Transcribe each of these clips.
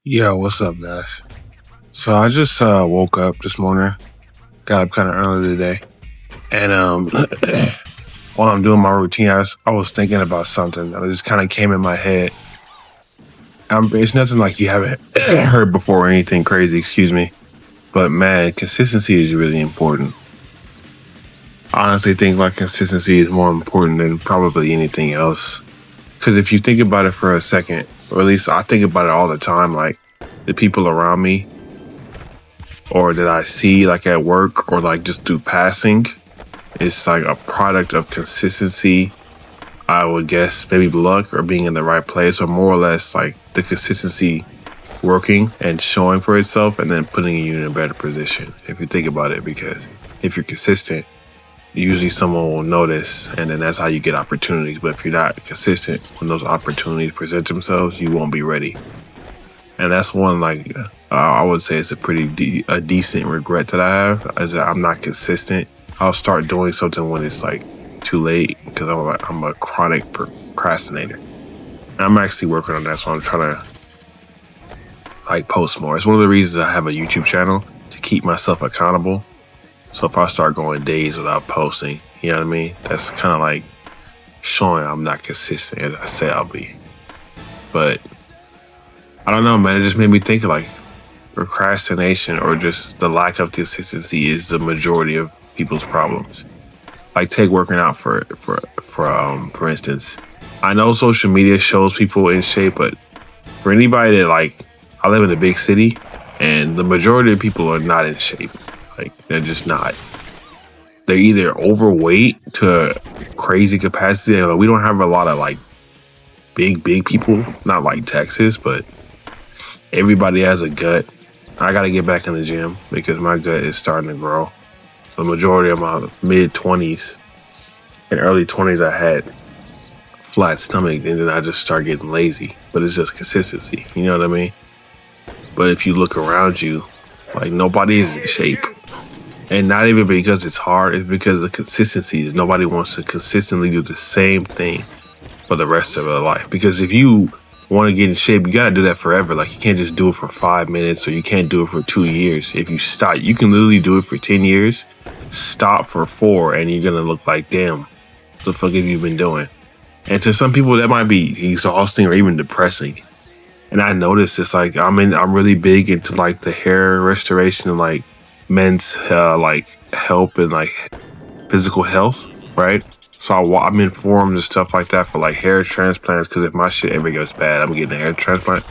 Yo, what's up, guys? So I just woke up this morning, got up kind of early today, and while I'm doing my routine, I was thinking about something that just kind of came in my head. It's nothing like you haven't heard before or anything crazy, excuse me. But man, consistency is really important. I honestly think like consistency is more important than probably anything else. Because if you think about it for a second, or at least I think about it all the time, like the people around me or that I see like at work or like just through passing, it's like a product of consistency. I would guess maybe luck or being in the right place, or more or less like the consistency working and showing for itself and then putting you in a better position. If you think about it, because if you're consistent, usually someone will notice and then that's how you get opportunities. But if you're not consistent when those opportunities present themselves, you won't be ready. And that's one like I would say it's a a decent regret that I have is that I'm not consistent. I'll start doing something when it's like too late because I'm a chronic procrastinator. And I'm actually working on that, so I'm trying to like post more. It's one of the reasons I have a YouTube channel to keep myself accountable. So if I start going days without posting, you know what I mean? That's kind of like showing I'm not consistent as I say I'll be. But I don't know, man. It just made me think like procrastination or just the lack of consistency is the majority of people's problems. Like take working out for instance. I know social media shows people in shape, but for anybody that like, I live in a big city, and the majority of people are not in shape. Like they're just not. They're either overweight to a crazy capacity. Like, we don't have a lot of like big people, not like Texas, but everybody has a gut. I got to get back in the gym because my gut is starting to grow. The majority of my mid-20s and early 20s, I had flat stomach, and then I just start getting lazy. But it's just consistency, you know what I mean? But if you look around you, like nobody is in shape. And not even because it's hard, it's because of the consistency. Nobody wants to consistently do the same thing for the rest of their life. Because if you want to get in shape, you got to do that forever. Like you can't just do it for 5 minutes, or you can't do it for 2 years. If you stop, you can literally do it for 10 years, stop for 4, and you're going to look like, damn, what the fuck have you been doing? And to some people that might be exhausting or even depressing. And I noticed it's like, I'm really big into like the hair restoration and like men's like help and like physical health, right? So I'm in forums and stuff like that for like hair transplants, because if my shit ever goes bad, I'm getting a hair transplant.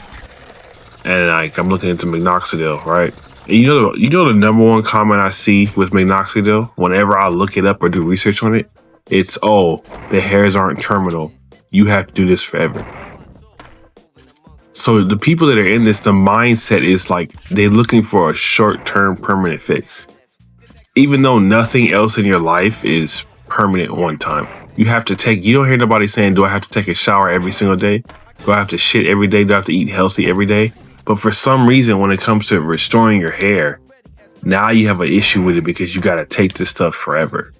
And like I'm looking into minoxidil, right? And you know the number one comment I see with minoxidil whenever I look it up or do research on it, it's, oh, the hairs aren't terminal. You have to do this forever. So the people that are in this, the mindset is like they're looking for a short-term permanent fix. Even though nothing else in your life is permanent one time. You don't hear nobody saying, do I have to take a shower every single day? Do I have to shit every day? Do I have to eat healthy every day? But for some reason, when it comes to restoring your hair, now you have an issue with it because you got to take this stuff forever.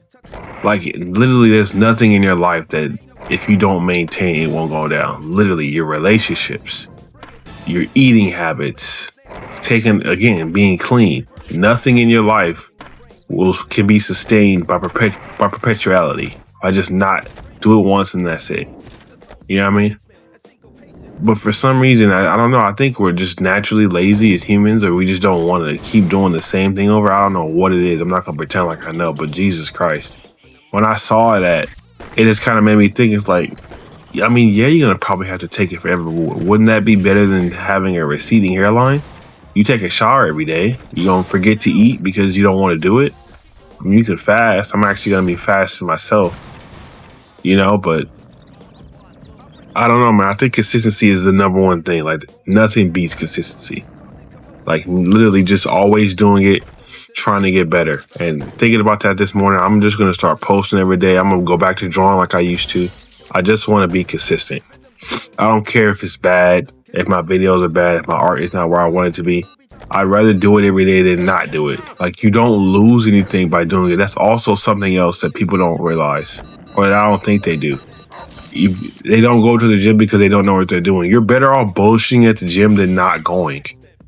Like literally there's nothing in your life that if you don't maintain, it won't go down. Literally your relationships, your eating habits, being clean. Nothing in your life can be sustained by perpetuality. I just not do it once and that's it. You know what I mean? But for some reason, I don't know. I think we're just naturally lazy as humans, or we just don't want to keep doing the same thing over. I don't know what it is. I'm not gonna pretend like I know, but Jesus Christ, when I saw that, it just kind of made me think. It's like, I mean, yeah, you're gonna probably have to take it forever. Wouldn't that be better than having a receding hairline? You take a shower every day. You gonna forget to eat because you don't want to do it. I mean, you can fast. I'm actually gonna be fasting myself, you know. But I don't know, man. I think consistency is the number one thing. Like nothing beats consistency. Like literally, just always doing it, trying to get better. And thinking about that this morning, I'm just gonna start posting every day. I'm gonna go back to drawing like I used to. I just want to be consistent. I don't care if it's bad, if my videos are bad, if my art is not where I want it to be. I'd rather do it every day than not do it. Like you don't lose anything by doing it. That's also something else that people don't realize, or that I don't think they do. they don't go to the gym because they don't know what they're doing. You're better off bullshitting at the gym than not going.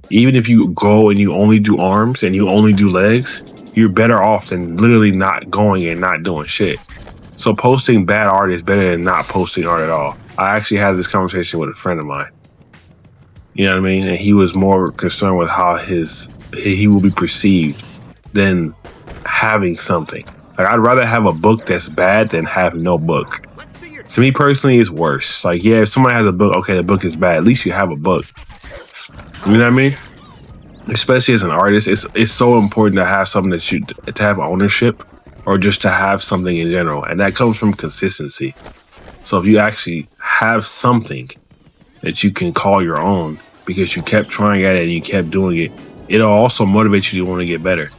Even if you go and you only do arms and you only do legs, you're better off than literally not going and not doing shit. So posting bad art is better than not posting art at all. I actually had this conversation with a friend of mine. You know what I mean? And he was more concerned with how he will be perceived than having something. Like, I'd rather have a book that's bad than have no book. To me personally, it's worse. Like, yeah, if somebody has a book, okay, the book is bad. At least you have a book. You know what I mean? Especially as an artist, it's so important to have something to have ownership, or just to have something in general. And that comes from consistency. So if you actually have something that you can call your own because you kept trying at it and you kept doing it, it'll also motivate you to want to get better.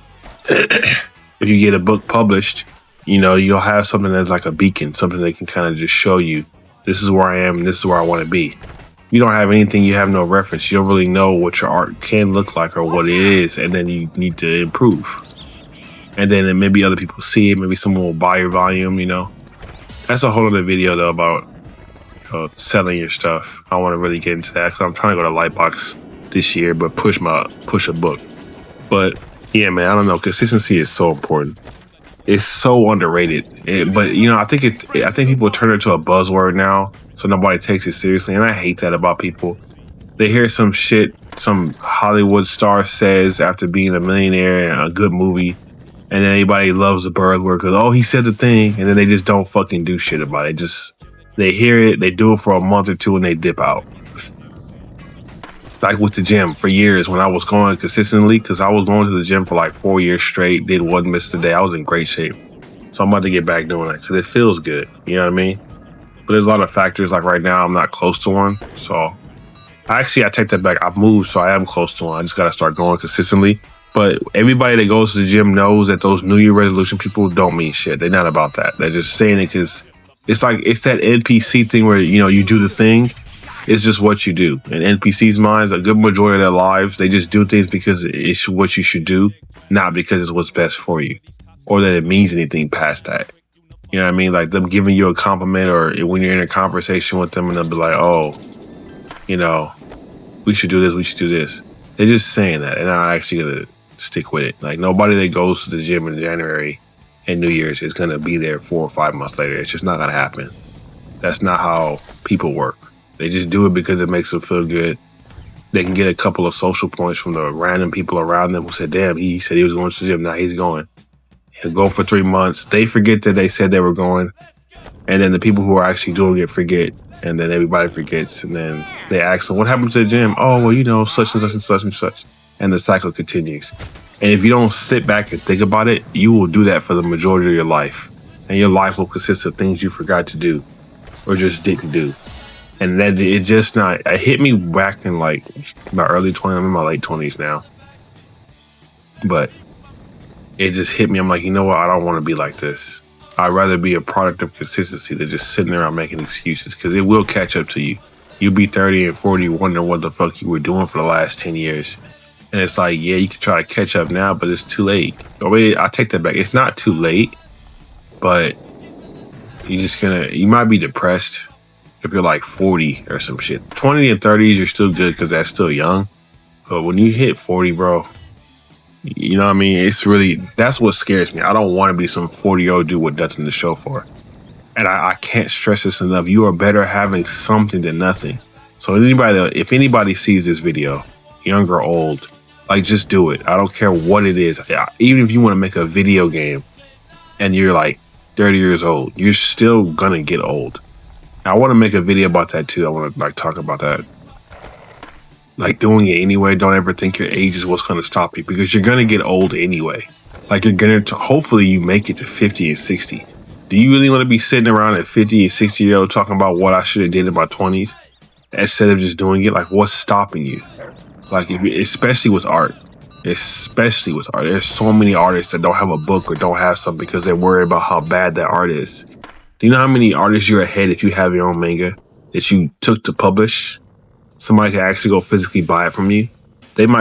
If you get a book published, you know, you'll have something that's like a beacon, something that can kind of just show you, this is where I am and this is where I want to be. You don't have anything, you have no reference. You don't really know what your art can look like or what it is, and then you need to improve. And then maybe other people see it, maybe someone will buy your volume, you know. That's a whole other video though about selling your stuff. I don't want to really get into that because I'm trying to go to Lightbox this year, but push a book. But yeah, man, I don't know. Consistency is so important. It's so underrated. But you know, I think people turn it into a buzzword now, so nobody takes it seriously. And I hate that about people. They hear some shit some Hollywood star says after being a millionaire in a good movie, and then anybody loves the buzzword because, oh, he said the thing, and then they just don't fucking do shit about it. They hear it, they do it for a month or two, and they dip out. Like with the gym, for years when I was going consistently, because I was going to the gym for like 4 years straight, did one miss a day, I was in great shape. So I'm about to get back doing it because it feels good, you know what I mean? But there's a lot of factors, like right now I'm not close to one, so I take that back. I've moved, so I am close to one. I just got to start going consistently. But everybody that goes to the gym knows that those New Year resolution people don't mean shit. They're not about that. They're just saying it because it's that NPC thing where, you know, you do the thing. It's just what you do. In NPCs' minds, a good majority of their lives, they just do things because it's what you should do, not because it's what's best for you or that it means anything past that. You know what I mean? Like them giving you a compliment, or when you're in a conversation with them and they'll be like, oh, you know, we should do this, we should do this. They're just saying that, and I'm actually going to stick with it. Like, nobody that goes to the gym in January and New Year's is going to be there 4 or 5 months later. It's just not going to happen. That's not how people work. They just do it because it makes them feel good. They can get a couple of social points from the random people around them who said, damn, he said he was going to the gym, now he's going. He'll go for 3 months. They forget that they said they were going. And then the people who are actually doing it forget. And then everybody forgets. And then they ask them, what happened to the gym? Oh, well, you know, such and such and such and such. And the cycle continues. And if you don't sit back and think about it, you will do that for the majority of your life. And your life will consist of things you forgot to do or just didn't do. And that it hit me back in like my early 20s. I'm in my late 20s now. But it just hit me. I'm like, you know what? I don't want to be like this. I'd rather be a product of consistency than just sitting around making excuses, because it will catch up to you. You'll be 30 and 40 wondering what the fuck you were doing for the last 10 years. And it's like, yeah, you can try to catch up now, but it's too late. I take that back. It's not too late, but you might be depressed if you're like 40 or some shit. 20 and 30s, you're still good because that's still young. But when you hit 40, bro, you know what I mean? That's what scares me. I don't want to be some 40-year-old dude with nothing to show for it. And I can't stress this enough. You are better having something than nothing. So if anybody sees this video, young or old, like, just do it. I don't care what it is. Even if you want to make a video game and you're like 30 years old, you're still gonna get old. Now, I want to make a video about that too. I want to talk about that. Like, doing it anyway. Don't ever think your age is what's going to stop you, because you're going to get old anyway. Like, hopefully you make it to 50 and 60. Do you really want to be sitting around at 50 and 60 years old talking about what I should have did in my 20s instead of just doing it? Like, what's stopping you? Like, especially with art. There's so many artists that don't have a book or don't have something because they're worried about how bad that art is. Do you know how many artists you're ahead if you have your own manga that you took to publish? Somebody can actually go physically buy it from you.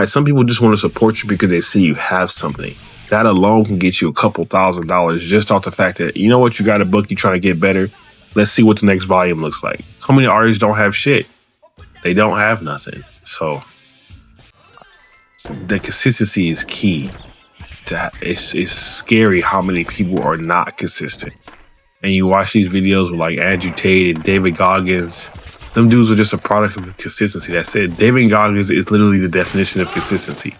Some people just want to support you because they see you have something. That alone can get you a couple $1,000s just off the fact that, you know what, you got a book, you're trying to get better. let's see what the next volume looks like. So many artists don't have shit. They don't have nothing. So the consistency is key. It's scary how many people are not consistent. And you watch these videos with like Andrew Tate and David Goggins. Them dudes are just a product of consistency. That's it. David Goggins is literally the definition of consistency.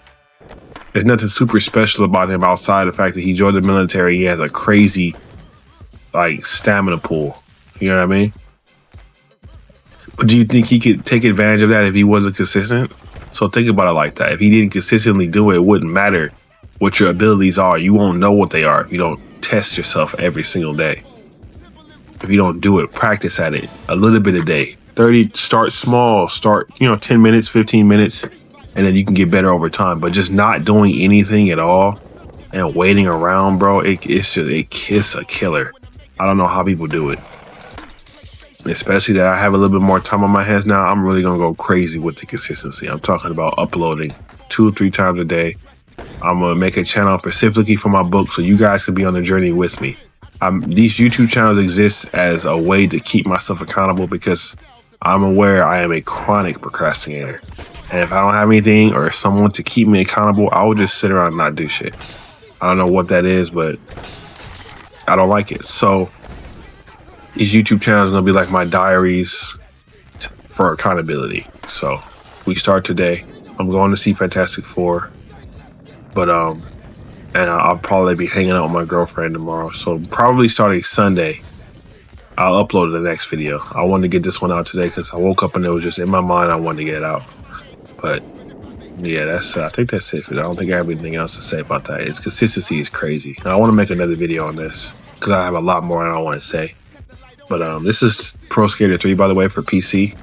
There's nothing super special about him outside the fact that he joined the military. He has a crazy like stamina pool. You know what I mean? But do you think he could take advantage of that if he wasn't consistent? So think about it like that. If he didn't consistently do it, it wouldn't matter what your abilities are. You won't know what they are if you don't test yourself every single day. If you don't do it, practice at it a little bit a day. 30, start small, start, 10 minutes, 15 minutes, and then you can get better over time. But just not doing anything at all and waiting around, bro, it's a killer. I don't know how people do it. Especially that I have a little bit more time on my hands now, I'm really going to go crazy with the consistency. I'm talking about uploading 2 or 3 times a day. I'm going to make a channel specifically for my book so you guys can be on the journey with me. These YouTube channels exist as a way to keep myself accountable because I'm aware I am a chronic procrastinator. And if I don't have anything or someone to keep me accountable, I will just sit around and not do shit. I don't know what that is, but I don't like it. So these YouTube channels are going to be like my diaries for accountability. So we start today. I'm going to see Fantastic Four. But, and I'll probably be hanging out with my girlfriend tomorrow. So probably starting Sunday, I'll upload the next video. I wanted to get this one out today because I woke up and it was just in my mind. I wanted to get it out. But yeah, I think that's it. I don't think I have anything else to say about that. Its consistency is crazy. And I want to make another video on this because I have a lot more I want to say. But this is Pro Skater 3, by the way, for PC.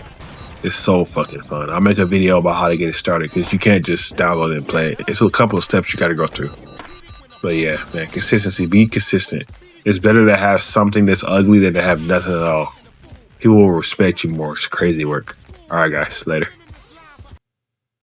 It's so fucking fun. I'll make a video about how to get it started because you can't just download it and play it. It's a couple of steps you got to go through. But yeah, man, consistency. Be consistent. It's better to have something that's ugly than to have nothing at all. People will respect you more. It's crazy work. All right, guys. Later.